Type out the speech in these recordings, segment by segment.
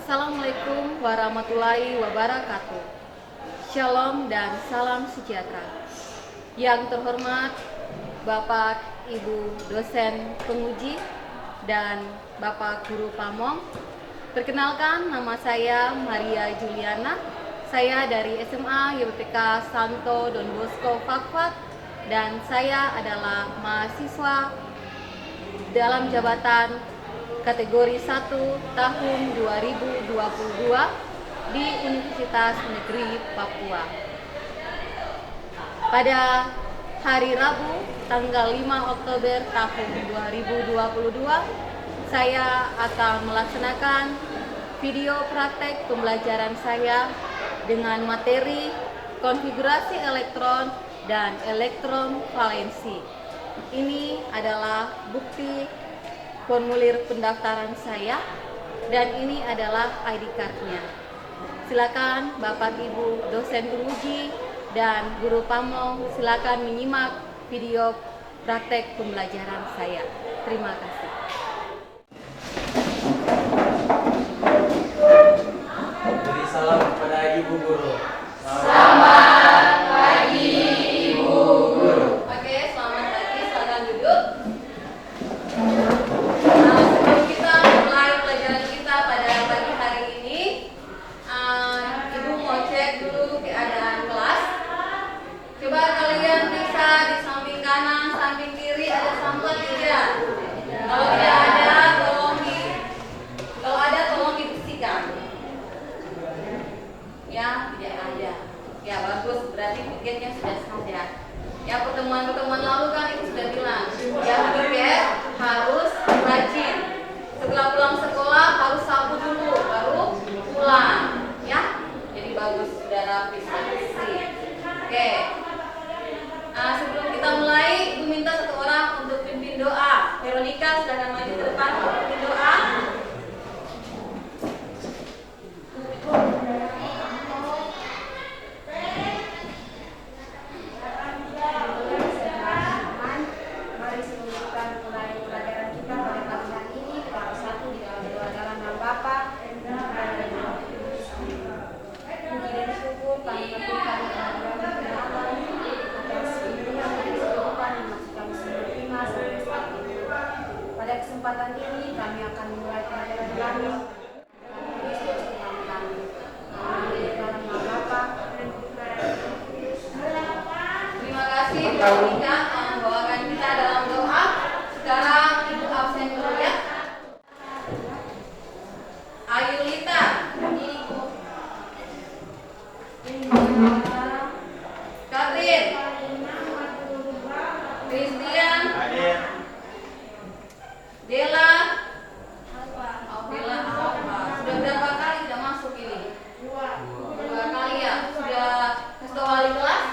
Assalamualaikum warahmatullahi wabarakatuh. Shalom dan salam sejahtera. Yang terhormat Bapak Ibu dosen penguji dan Bapak Guru Pamong. Perkenalkan, nama saya Maria Juliana. Saya dari SMA YPK Santo Don Bosco Fakfak dan saya adalah mahasiswa dalam jabatan kategori 1 tahun 2022 di Universitas Negeri Papua. Pada hari Rabu tanggal 5 Oktober tahun 2022, saya akan melaksanakan video praktek pembelajaran saya dengan materi konfigurasi elektron dan elektron valensi. Ini adalah bukti formulir pendaftaran saya dan ini adalah ID card-nya. Silakan Bapak Ibu dosen penguji dan guru pamong silakan menyimak video praktek pembelajaran saya. Terima kasih. Beri salam kepada Ibu Guru. Selamat pagi Ibu Guru. Oke, selamat pagi, silakan duduk. Sebelum kita mulai pelajaran kita pada pagi hari ini, Ibu mau cek dulu keadaan kelas. Coba kalian periksa di samping kanan, samping kiri ada sampel tidak? Kalau tidak ada, tolong dibersihkan. Ya, tidak ada. Ya, bagus, berarti pikirnya sudah sadar. Ya, pertemuan-pertemuan lalu kan Ibu sudah bilang, ya pikir harus rajin. Setelah pulang sekolah harus sapu dulu, baru pulang. Ya, jadi bagus, sudah rapi, sudah bersih. Oke. Sebelum kita mulai, Ibu minta satu orang untuk pimpin doa. Veronica, silakan maju ke depan untuk pimpin doa. Pada kesempatan ini kami akan memulai pelajaran kami. Terima kasih Veronica yang membawakan kita dalam doa. Sekarang Ibu absen dulu ya. Ayulita, Katrin, Christian, Dela, sudah berapa kali tidak masuk ini? Dua kali ya? Sudah kasih tahu wali kelas?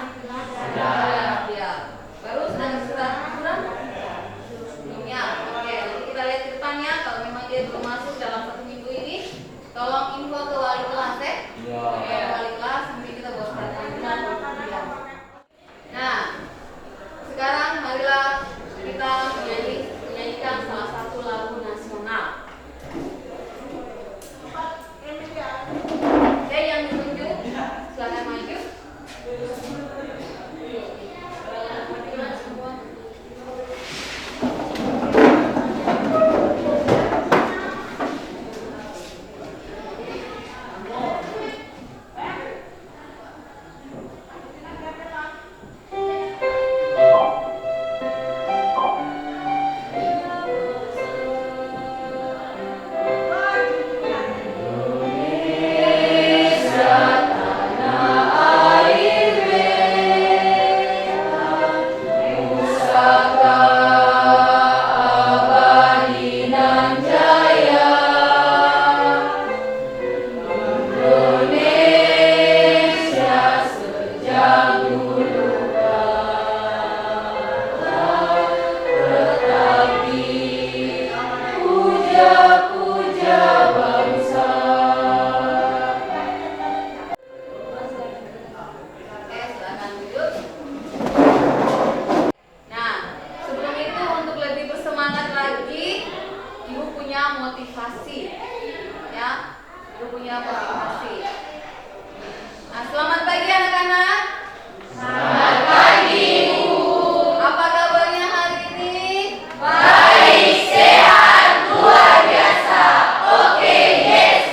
Ya. Baru sudah kurang? Belum ya? Oke, nanti kita lihat ke depannya. Kalau memang dia belum masuk dalam 1 minggu ini, tolong dunia motivasi. Nah, selamat pagi anak-anak. Selamat pagi, Bu. Apa kabarnya hari ini? Baik, sehat, luar biasa. Oke, yes.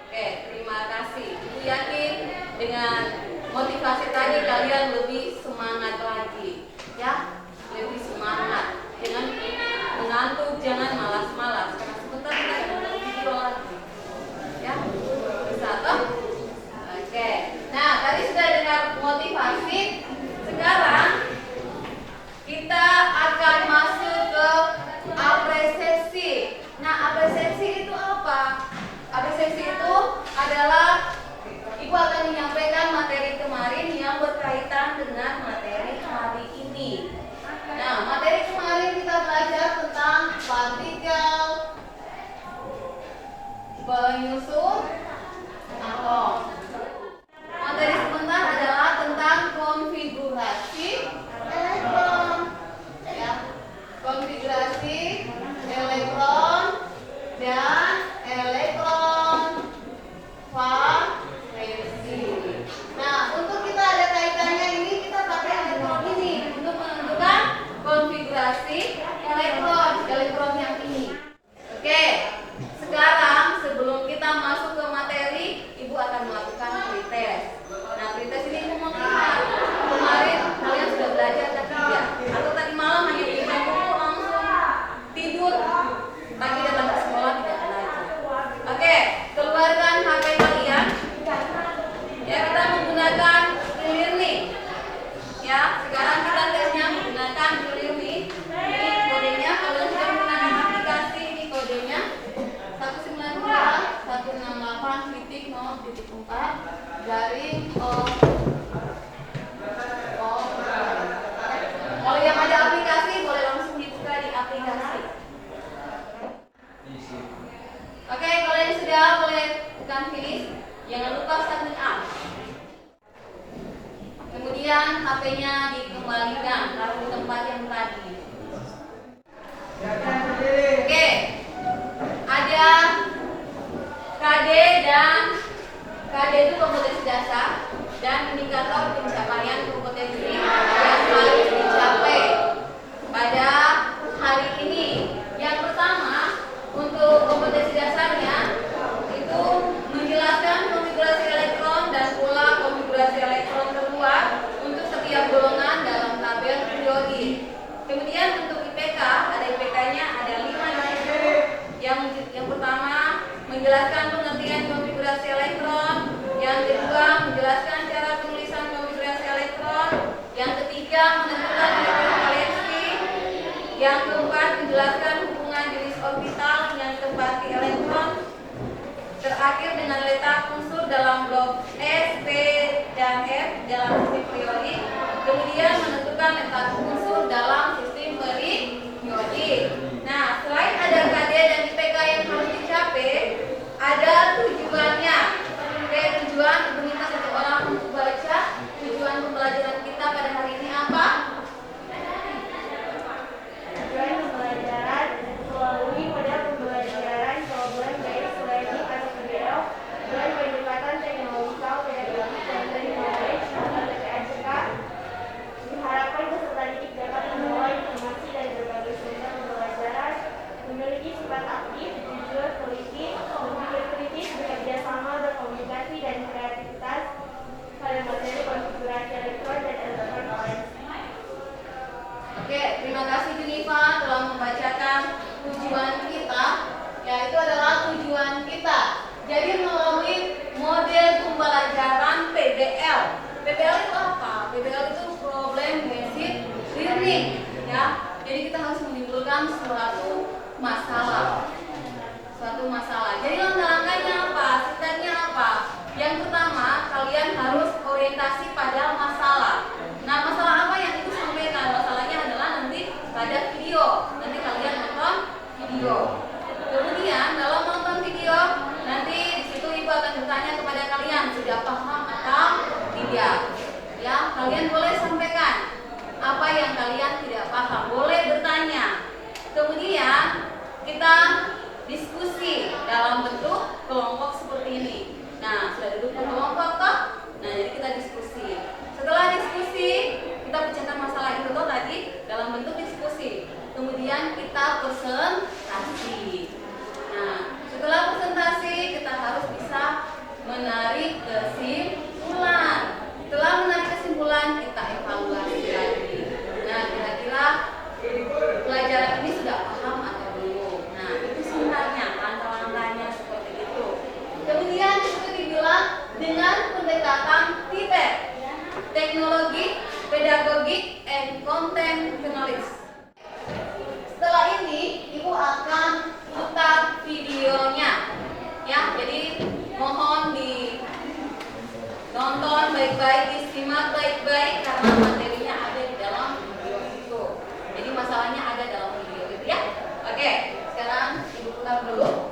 Oke, terima kasih. Ibu yakin dengan motivasi tadi kalian lebih semangat lagi, ya, lebih semangat. Jangan mengantuk, jangan malas-malas. Karena sebentar kita akan nonton video lagi, ya, bisa toh? Oke. Nah, tadi sudah dengar motivasi. Sekarang kita akan masuk ke apresiasi. Nah, apresiasi itu apa? Apresiasi itu adalah Ibu akan menyampaikan materi kemarin yang berkaitan dengan materi hari ini. Nah, materi kemarin kita belajar tentang partikel, penyusun atom. Materi sebentar adalah tentang konfigurasi elektron, ya, konfigurasi elektron dan elektron valensi. Nah, untuk kita ada kaitannya ini, kita pakai elektron ini untuk menentukan konfigurasi elektron yang ini. Oke, sekarang sebelum kita masuk ke materi, Ibu akan melakukan pretest. Nah, pretest ini Ibu mau lihat. Kemarin kalian sudah belajar tadi ya? Atau tadi malam hanya dibaca buku langsung tidur, pagi datang ke sekolah tidak belajar. Oke, keluarkan HP kalian. Ya, kita menggunakan e-learning. Ya, sekarang kita tesnya menggunakan e-learning. Ini kodenya, kalau sudah menggunakan aplikasi ini kodenya 192.168.0.4 garing Kalau yang ada aplikasi boleh langsung dibuka di aplikasi. Oke, kalau yang sudah boleh bukan finish. Jangan lupa sign up. Kemudian HP-nya dikembalikan taruh di tempat yang tadi. Oke, ada KD dan KD itu kompetensi dasar dan indikator pencapaian kompetensi yang harus dicapai pada hari ini. Yang pertama, untuk kompetensi dasarnya itu menjelaskan konfigurasi elektron dan pola konfigurasi elektron terluar untuk setiap golongan dalam tabel periodik. Kemudian untuk IPK, ada IPK-nya ada 5 yaitu yang pertama menjelaskan pengertian konfigurasi elektron, yang kedua menjelaskan cara penulisan konfigurasi elektron, yang ketiga menentukan elektron valensi, yang keempat menjelaskan hubungan jenis orbital yang ditempati elektron, terakhir dengan letak unsur dalam blok S, P, dan F dalam sistem periodik, kemudian menentukan letak unsur dalam sistem periodik. Nah, selain ada KD dan IPK yang harus dicapai, ada tujuannya. Oke, tujuan Ibu minta satu orang untuk baca tujuan pembelajaran kita pada hari ini apa? Tujuan pembelajaran melalui model pembelajaran problem based learning atau PBL dan pendekatan teknologikal pedagogik dan learning knowledge atau TPNCK. Diharapkan peserta didik dapat membawa informasi dari berbagai sumber pembelajaran, memiliki sifat aktif, jujur, politik, berpikir kritis, bekerja sama, berkomunikasi, dan kreativitas pada materi konfigurasi elektron dan elektron valensi. Oke, terima kasih Junifa telah membacakan tujuan kita, yaitu adalah tujuan kita. Jadi melalui model pembelajaran PBL. PBL itu apa? PBL itu problem based learning, ya. Jadi kita harus menimbulkan suatu masalah. Jadi langkah-langkahnya apa? Stepnya apa? Yang pertama, kalian harus orientasi pada masalah. Nah, masalah apa yang Ibu sampaikan? Masalahnya adalah nanti pada video. Nanti kalian nonton video. Kemudian dalam nonton video, nanti di situ Ibu akan bertanya kepada kalian sudah paham atau tidak. Ya, kalian boleh sampaikan apa yang kalian tidak paham. Boleh bertanya. Kemudian kita diskusi dalam bentuk baik disimak baik-baik karena materinya ada di dalam video itu. Jadi masalahnya ada dalam video itu ya. Oke, sekarang Ibu putar dulu.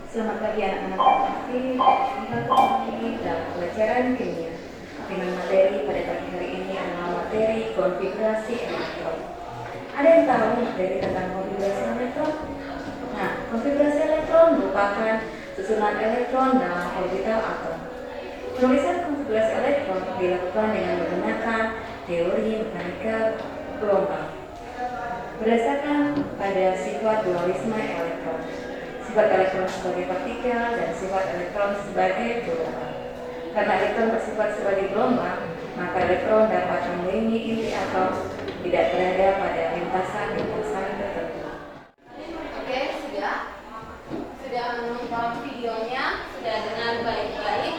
Selamat pagi anak-anak terkasih. Kita kembali dalam pelajaran kimia dengan materi pada pagi hari ini adalah materi konfigurasi elektron. Ada yang tahu materi tentang konfigurasi elektron? Nah, konfigurasi elektron merupakan susunan elektron dalam orbital atom. Penulisan konfigurasi elektron dilakukan dengan menggunakan teori mekanika gelombang berdasarkan pada sifat dualisme elektron. Sifat elektron sebagai partikel dan sifat elektron sebagai gelombang. Karena elektron bersifat sebagai gelombang, maka elektron dapat mengelilingi inti atom, tidak berada pada lintasan-lintasan tertentu. Oke, sudah menonton videonya, sudah dengar baik-baik.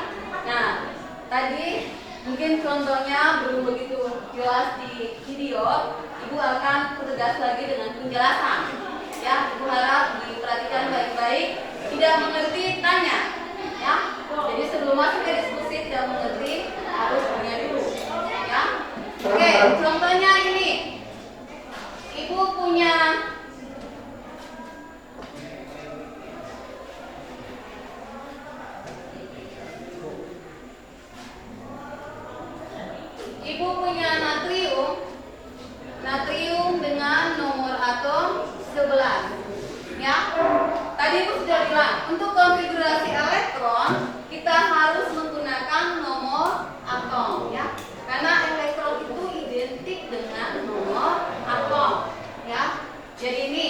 Nah, tadi mungkin contohnya belum begitu jelas di video. Ibu akan pertegas lagi dengan penjelasan. Ya, Ibu harap diperhatikan baik-baik. Tidak mengerti, tanya. Ya, jadi sebelum masuk ke diskusi tidak mengerti harus tanya dulu. Ya, oke. Contohnya ini, Ibu punya natrium dengan nomor atom 11. Ya. Tadi Ibu sudah bilang, untuk konfigurasi elektron kita harus menggunakan nomor atom ya. Karena elektron itu identik dengan nomor atom ya. Jadi ini.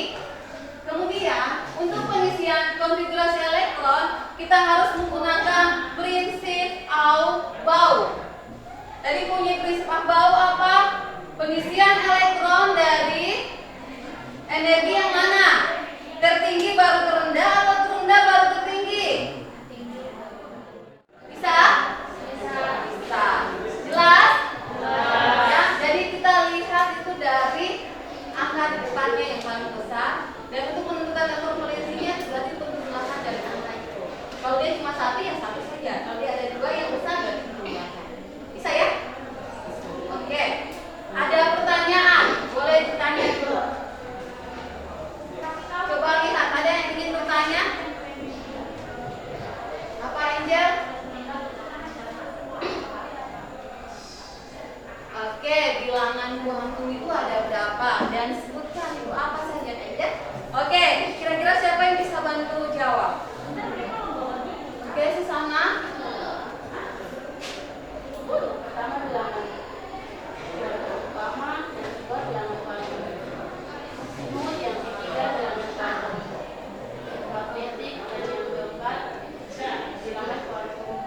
Kemudian untuk pengisian konfigurasi elektron kita harus menggunakan prinsip Aufbau. Tadi punya prinsip Aufbau apa? Pengisian elektron dari energi yang mana? Tertinggi baru terendah atau terendah baru tertinggi? Bisa? Bisa. Jelas? Ya, jadi kita lihat itu dari angka di depannya yang paling besar. Dan untuk menentukan elektron valensinya berarti penjelasan dari angka itu. Kalau dia cuma satu ya satu saja. Kalau dia ada dua yang besar berarti dua. Bisa ya? Oke. Ada pertanyaan? Boleh ditanya dulu. Coba lihat, ada yang ingin bertanya? Apa Angel? Oke, bilangan kuantum itu ada berapa? Dan sebutkan itu apa saja Angel? Oke, kira-kira siapa yang bisa bantu jawab? Oke, Susana. Pertama bilangan. Yang pertama, yang kedua bilangan kuantum. Yang ketiga bilangan kuantum. Magnetik dan yang keempat bilangan kuantum.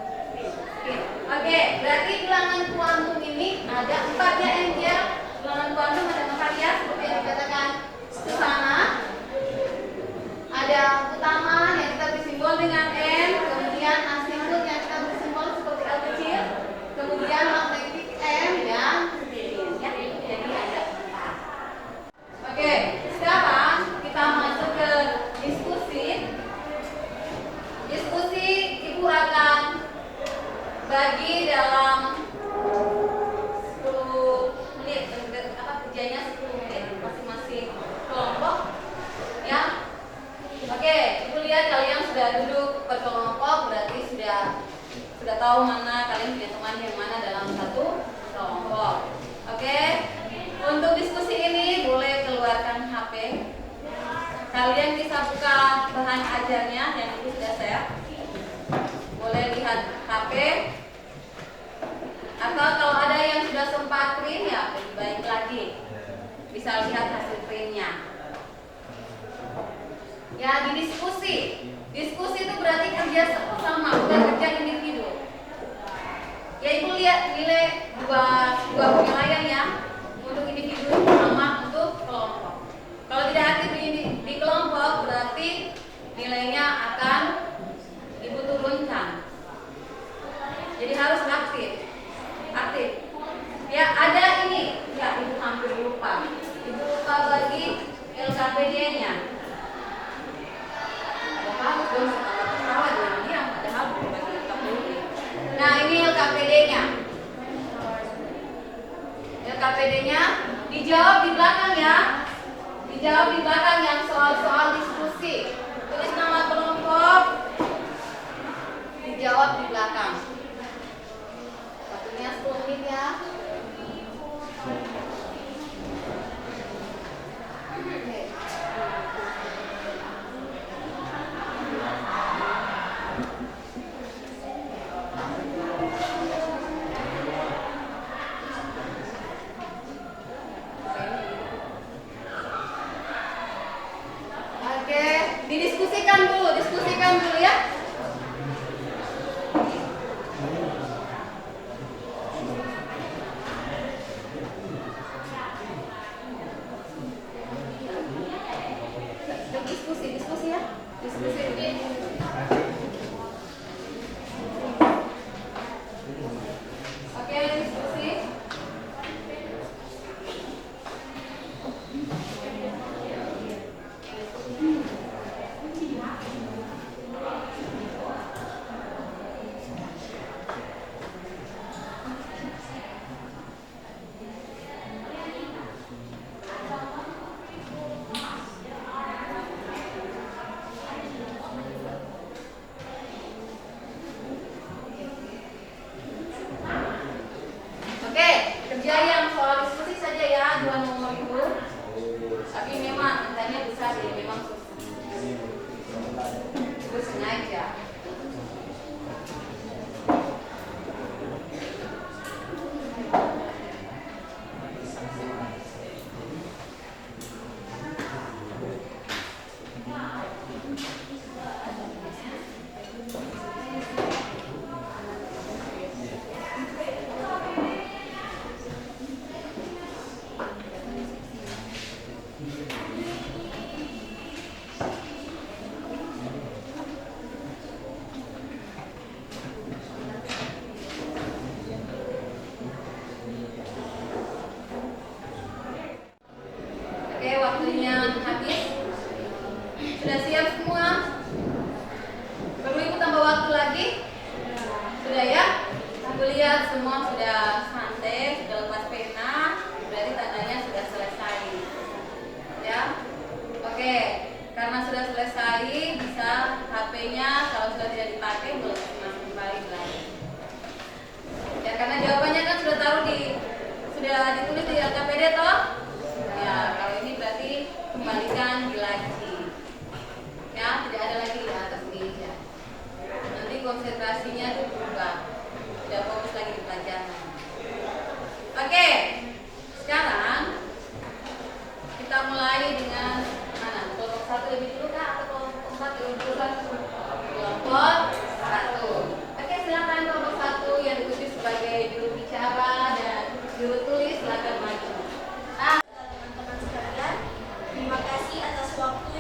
Oke, berarti bilangan kuantum ini ada 4 ya Angel. Bilangan kuantum ada 4 ya, seperti yang dikatakan Susana. Ada utama yang kita beri simbol dengan N, kemudian asimput yang kita beri simbol seperti L kecil, kemudian magnetik M dan spin ya. Jadi ada 4. Oke, sekarang kita masuk ke diskusi. Diskusi Ibu akan bagi dalam 10 menit, kerjanya 10 menit masing-masing kelompok ya. Oke, Ibu lihat kalian sudah duduk per kelompok, berarti sudah tahu mana kalian punya teman yang mana dalam satu kelompok. Oke, untuk diskusi ini boleh keluarkan HP. Kalian bisa buka bahan ajarnya yang Ibu sudah share. Boleh lihat HP. Atau kalau ada yang sudah sempat print ya lebih baik lagi. Bisa lihat hasil printnya. Ya, di diskusi. Diskusi itu berarti kerja sama, bukan kerja individu. Ya, Ibu lihat nilai dua penilaian ya. Untuk individu sama untuk kelompok. Kalau tidak aktif di kelompok berarti nilainya akan Ibu turunkan. Jadi harus aktif. Ya, ada ini. Ya, Ibu hampir lupa. Ibu lupa bagi LKPD-nya. Harus dong, kalau salah dengan dia padahal bagi LKPD. Dijawab di belakang yang soal-soal diskusi. Tulis nama kelompok. Dijawab di belakang. Waktunya 10 menit ya. Oke, diskusikan dulu ya. Diskusi ya. Oke, diskusi. Oke, kerja yang soal diskusi saja ya, 2 nomor itu. Tapi memang tanya besar sih, memang susah. Gue sengaja. Oke, waktunya habis. Sudah siap semua? Perlu ibu tambah waktu lagi? Sudah ya? Aku lihat semua sudah santai, sudah lepas pena, berarti tandanya sudah selesai. Ya? Oke, karena sudah selesai, bisa HP-nya kalau sudah tidak dipakai boleh masuk kembali lagi. Ya, karena jawabannya kan sudah ditulis di LKPD toh? Ya, kalau ini berarti kembalikan di laci. Ya, tidak ada lagi di atas meja. Nanti konsentrasinya itu berubah. Tidak fokus lagi di pelajaran. Oke, sekarang kita mulai dengan mana? Kelompok 1 lebih dulu kah atau kelompok 4 lebih dulu kah? Kelompok 1. Oke, silakan kelompok 1 yang ditulis sebagai juru bicara dan juru tulis silakan maju. Teman-teman sekalian, terima kasih atas waktu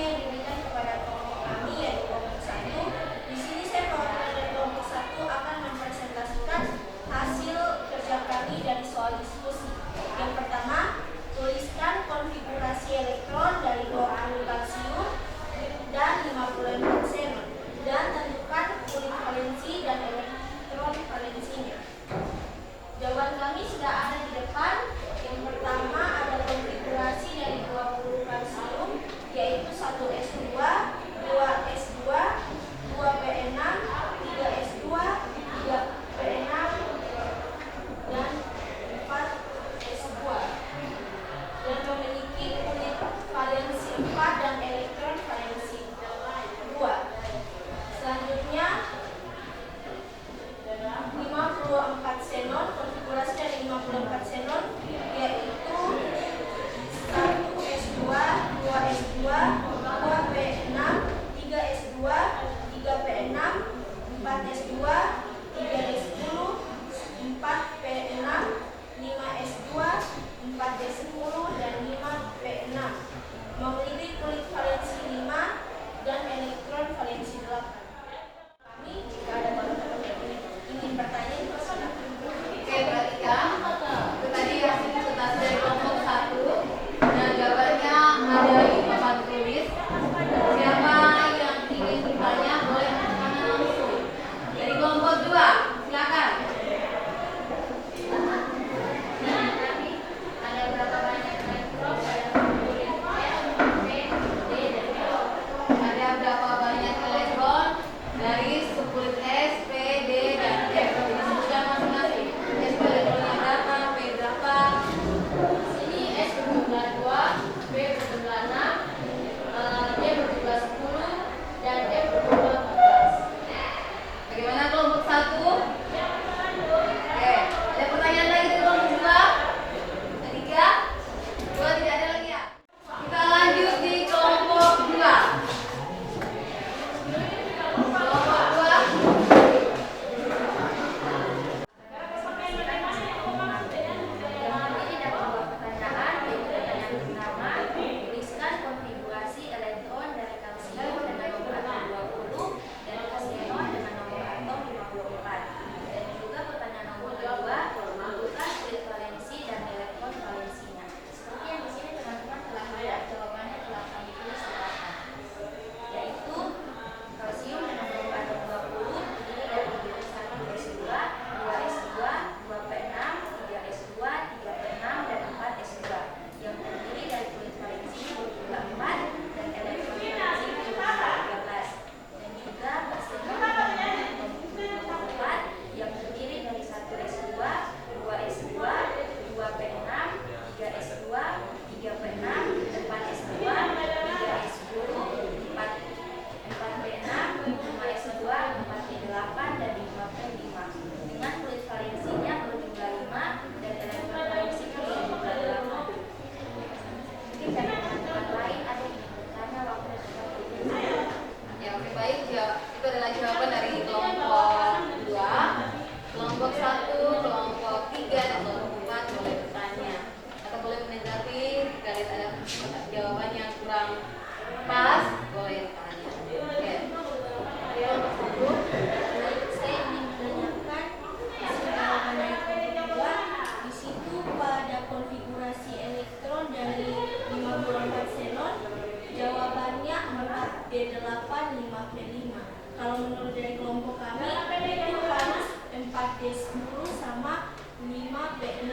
5P5. Kalau menurut dari kelompok kami itu harus 4D10 sama 5P6.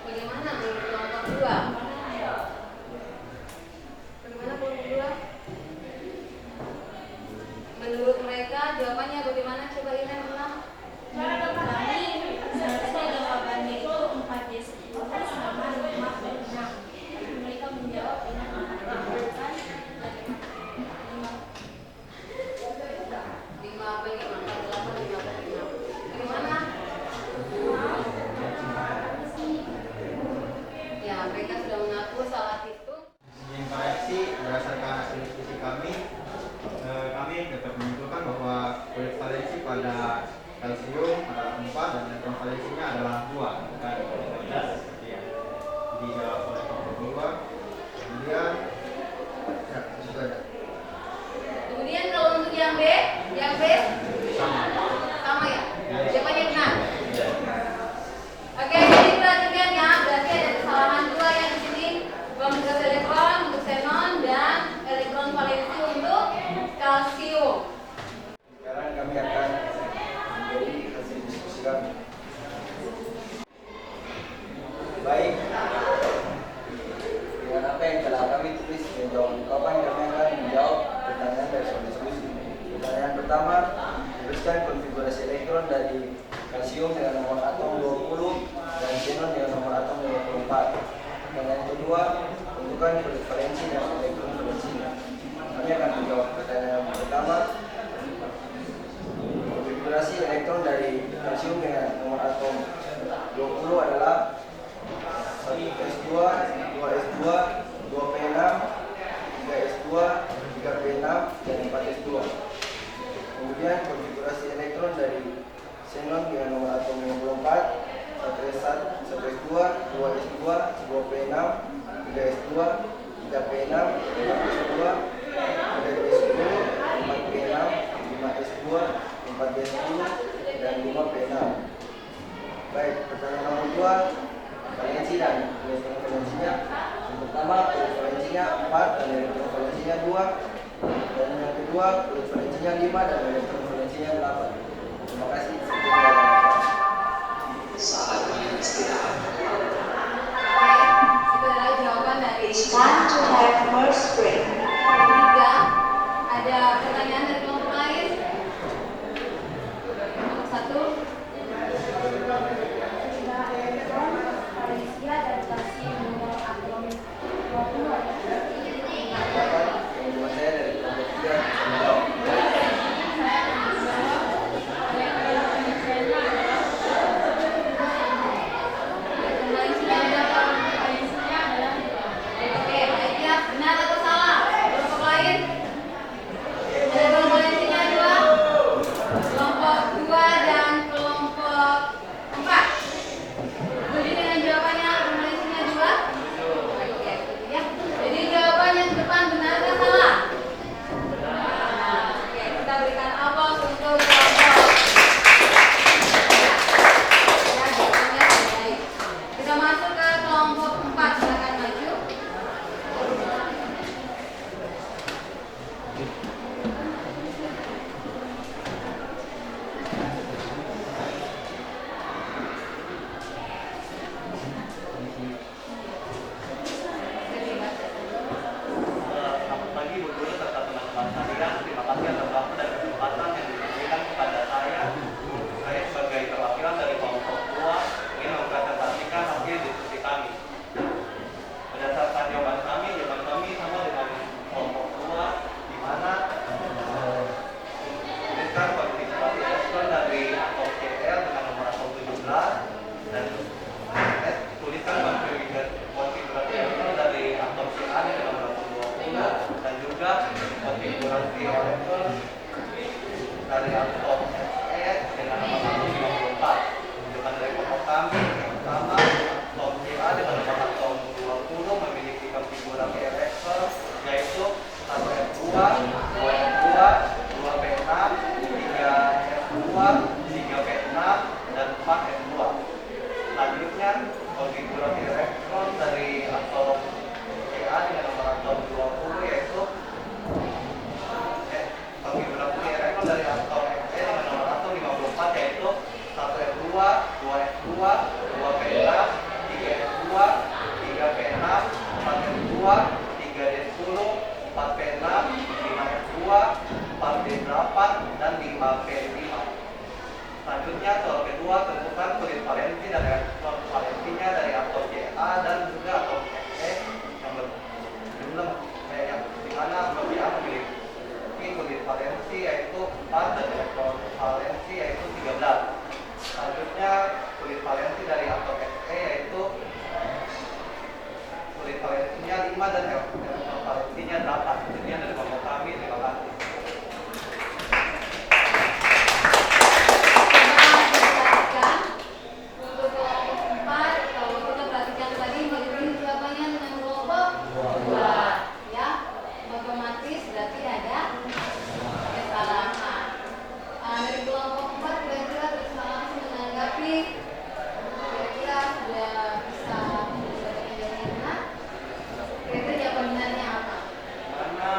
Bagaimana menurut kelompok 2? Bagaimana kelompok 2? Menurut mereka jawabannya bagaimana? Coba Ina ulang. Menurut kami seharusnya jawabannya itu 4D10 sama 5P6. Mereka menjawab dengan mengatakan 5P5, 5P5. Bagaimana? Ya, mereka sudah mengaku salah itu. Izin koreksi berdasarkan hasil diskusi kami dapat menyimpulkan bahwa kulit valensi pada kalsium adalah 4 dan elektron valensinya adalah 2, bukan 13 seperti yang dijawab oleh kelompok 2. Kemudian ya, itu saja. Kemudian kalau untuk yang B sama ya? Jawabannya benar. Oke, jadi perhatikan ya, berarti ada kesalahan dua yang di sini. Konfigurasi elektron untuk xenon dan elektron valensi untuk kalsium. Sekarang kami akan memberi hasil diskusi kami. Baik, dengan apa yang telah kami tulis dan jawab ungkapan, kami akan menjawab pertanyaan dari soal diskusi. Pertanyaan pertama, tuliskan konfigurasi elektron dari kalsium dengan nomor atom 20 dan xenon dengan nomor atom 24. Pertanyaan kedua, tentukan kulit valensi dan elektron valensinya. Kami akan menjawab pertanyaan pertama. Konfigurasi elektron dari kalsium dengan nomor atom 20 adalah 1s2, 2s2, 2p6, 3s2, 3p6, dan 4s2. Kemudian konfigurasi elektron dari xenon dengan nomor atom 54, 1s1, 1s2, 2s2, 2p6, 3s2, 3p6, 4s2, 3s10, 4p6, 5s2, 4d10, dan 5p6. Baik, pertanyaan nomor 2, valensi dan elektron valensinya. Yang pertama, kulit valensinya 4 dan elektron valensinya 2. Dan yang kedua, kulit valensinya 5 dan elektron valensinya 8. Terima kasih. Itu adalah jawaban dari Time to have first break. ketiga. Ada pertanyaan dari kelompok lain? Nomor 1. elektron valensia dan kalsium nomor atom 20 adalah Teman saya dari kelompok 3 bisa menjawab. Oke, baik ya. Benar atau salah? Kelompok lain? Elektron valensinya 2. Kelompok 2 dan kelompok 4. Setuju dengan jawabannya elektron valensinya 2? Oke, ya. Jadi jawaban yang depan benar atau salah? Benar. Oke, kita berikan aplaus untuk kelompok. Ya, jawabannya baik. Kita masuk ke kelompok 4. Silakan maju. Selamat pagi Bu Guru serta teman-teman sekalian. Terima kasih atas waktu dan kesempatan yang diberikan kepada saya. Saya sebagai perwakilan dari kelompok 2 ingin mempresentasikan hasil diskusi kami. Berdasarkan jawaban kami sama dengan kelompok 2, di mana tuliskan konfigurasi elektron dari atom Cl dengan nomor atom 17 dan tuliskan konfigurasi elektron dari atom Ca dengan nomor atom 20 dan juga konfigurasi elektron dari atom Fe dengan nomor atom 54. Tunjukkan dari kelompok kami yang pertama, atom Ca dengan nomor atom 20 memiliki konfigurasi elektron yaitu 1s2, 2s2, 2p6, 3s2, 3p6, dan 4s2. Selanjutnya, konfigurasi elektron dari atom Ca dengan nomor atom 20 yaitu 4 dan elektron valensi yaitu 13. Selanjutnya kulit valensi dari atom Fe yaitu kulit valensinya 5 dan elektron valensinya 8. Sekian dari kelompok kami, terima kasih. Perhatikan untuk kelompok 4, kalau kita perhatikan tadi bagaimana jawabannya dengan kelompok 2, ya, otomatis berarti ada kesalahan. Dari kelompok 4 kira-kira bisa langsung menanggapi, kira-kira sudah bisa mendapatkan jawabannya. Kira-kira jawaban benarnya apa? Mana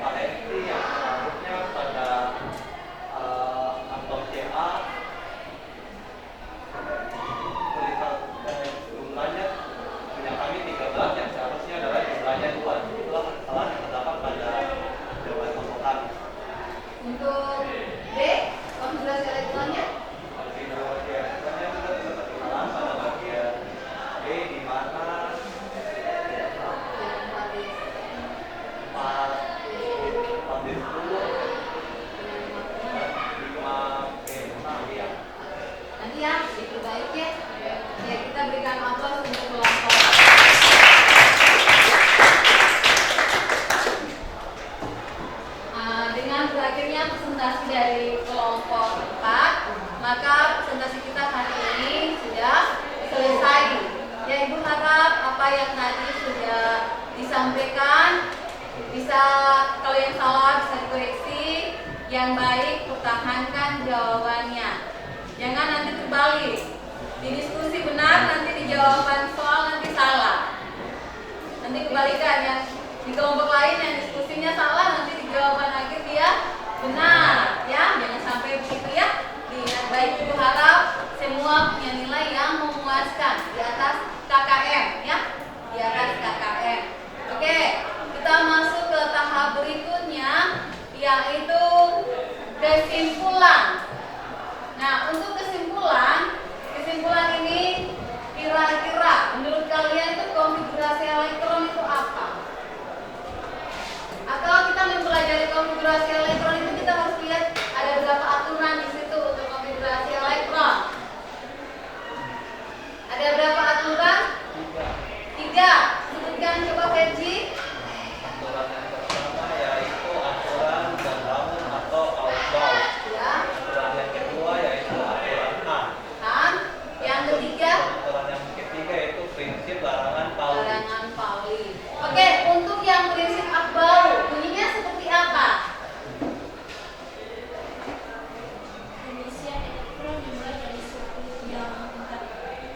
valensi yang seharusnya pada atom Ca jumlahnya punya kami 13 yang seharusnya adalah jumlahnya 2. Itulah kesalahan yang terdapat pada jawaban kelompok kami. Untuk B, konfigurasi elektronnya Konfigurasi elektronnya juga terdapat kesalahan pada bagian B di mana 4 ya. nanti ya diperbaiki ya. Ya, kita berikan aplaus untuk kelompok. Dengan berakhirnya presentasi dari kelompok 4, maka presentasi kita hari ini sudah selesai. Ya, Ibu harap apa yang tadi sudah disampaikan bisa, kalau yang salah bisa dikoreksi, yang baik pertahankan jawabannya. Jangan nanti terbalik. Di diskusi benar, nanti di jawaban soal nanti salah. Nanti kebalikan, yang di kelompok lain yang diskusinya salah, nanti di jawaban akhir dia benar. Ya, jangan sampai begitu ya. Lihat baik, Ibu harap semua punya nilai yang memuaskan di atas KKM ya. Di atas KKM. Oke, kita masuk ke tahap berikutnya, yaitu kesimpulan. Nah, untuk kesimpulan ini kira-kira menurut kalian itu konfigurasi elektron itu apa? Atau kita mempelajari konfigurasi elektron itu kita harus lihat ada berapa aturan di situ untuk konfigurasi elektron. Ada berapa aturan? 3. Sebutkan coba Ferji. Aturan yang pertama yaitu aturan membangun atau outbound. Ya. Aturan yang kedua yaitu aturan A. Kan? Yang ketiga, Aturan yang ketiga yaitu prinsip larangan Pauli. larangan Pauli. Oke, untuk yang prinsip Akbau, bunyinya seperti apa? Pengisian elektron dimulai dari suatu yang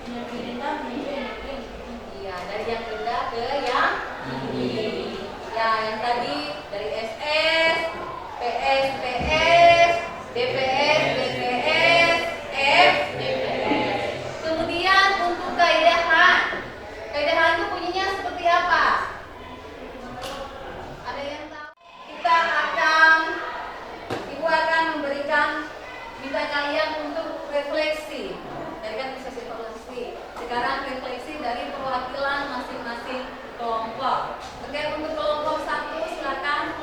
energi rendah menuju energi yang tinggi. Iya, dari yang rendah ke yang tinggi. Ya, yang tadi dari SS, PS, PS, DPS, DPS, F, DPS. Kemudian untuk kaidahan itu bunyinya seperti apa? Ada yang tahu? Ibu akan minta kalian untuk refleksi. Tadi kan bisa evaluasi. Sekarang refleksi dari perwakilan masing-masing kelompok. Oke, untuk kelompok 1 silakan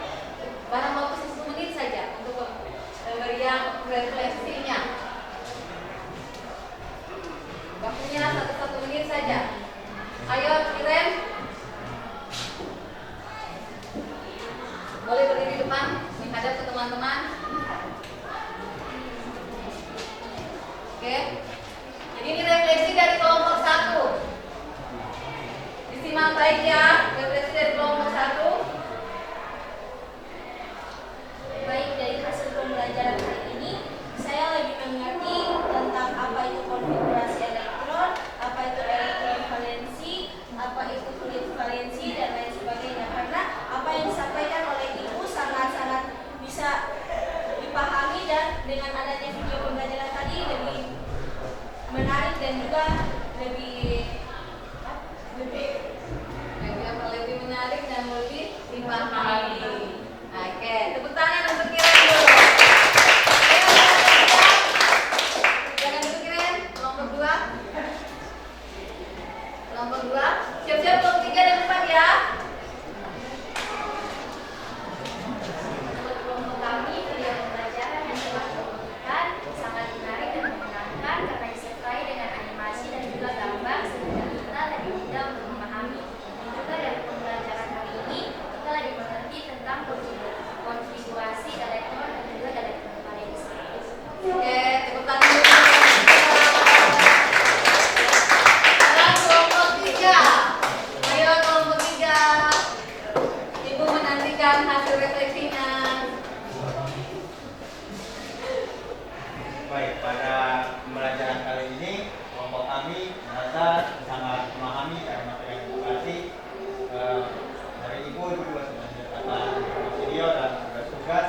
barang waktu 1 menit saja untuk pemberian refleksinya. Waktunya 1 menit saja. Ayo, Kiren. Boleh berdiri di depan, menghadap ke teman-teman. Oke. Jadi ini refleksi dari kelompok 1. Disimak baik ya, refleksi dari kelompok 1. Baik, dari hasil pembelajaran hari ini, saya lebih mengerti tentang apa itu konfigurasi elektron, apa itu elektron valensi, apa itu kulit valensi, dan lain sebagainya. Karena apa yang disampaikan oleh Ibu sangat-sangat bisa dipahami, dan dengan adanya video pembelajaran tadi lebih menarik dan juga lebih Lebih menarik dan lebih dipahami. Oke, tepuk tangan untuk Kiren dulu. Jangan dulu Kiren, kelompok 2. Kelompok 2, siap-siap kelompok 3 dan 4 ya. Menurut kelompok kami, video pembelajaran hasil refleksinya. Baik, pada pembelajaran kali ini kelompok kami merasa sangat memahami cara materi edukasi. Dari ibu juga sudah menyertakan video dan tugas-tugas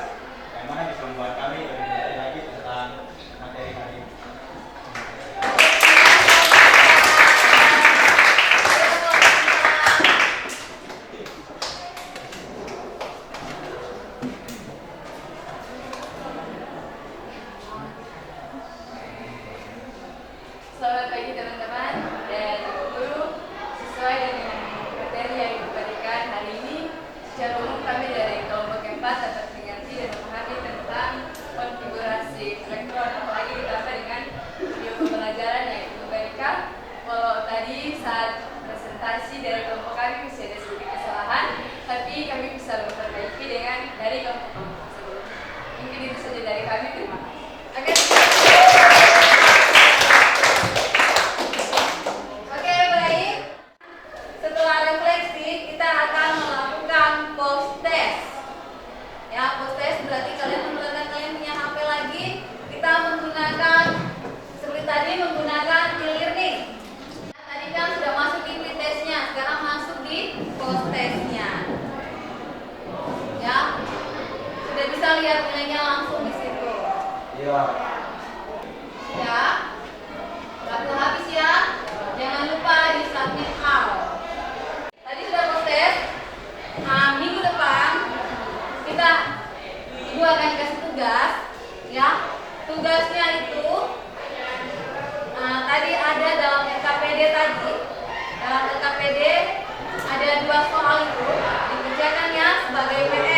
yang mana bisa membuat kami lebih mengerti lagi tentang materi hari ini. Selamat pagi teman-teman dan guru. Sesuai dengan materi yang diberikan hari ini, secara umum kami dari kelompok 4 dapat mengerti dan memahami tentang konfigurasi elektron, apalagi ditambah dengan video pembelajaran yang diberikan. Walau tadi saat presentasi dari kelompok kami masih ada sedikit kesalahan, tapi kami bisa memperbaiki dengan dari kelompok tersebut. Mungkin itu saja dari kami. Terima kasih. Oke. Oke, baik. Setelah refleksi, kita akan melakukan post test. Ya, post test berarti kalian punya HP lagi. Kita menggunakan seperti tadi menggunakan e-learning. Tadi kan sudah masuk di pretestnya, sekarang masuk di post testnya. Ya, sudah bisa lihat nilainya langsung di situ. Iya. Ya, waktu habis ya. Jangan lupa di submit out. Tadi sudah proses. Minggu depan kita ibu akan kasih tugas. Ya, tugasnya itu tadi ada dalam LKPD tadi. Dalam LKPD ada 2 soal itu dikerjakan ya sebagai PR.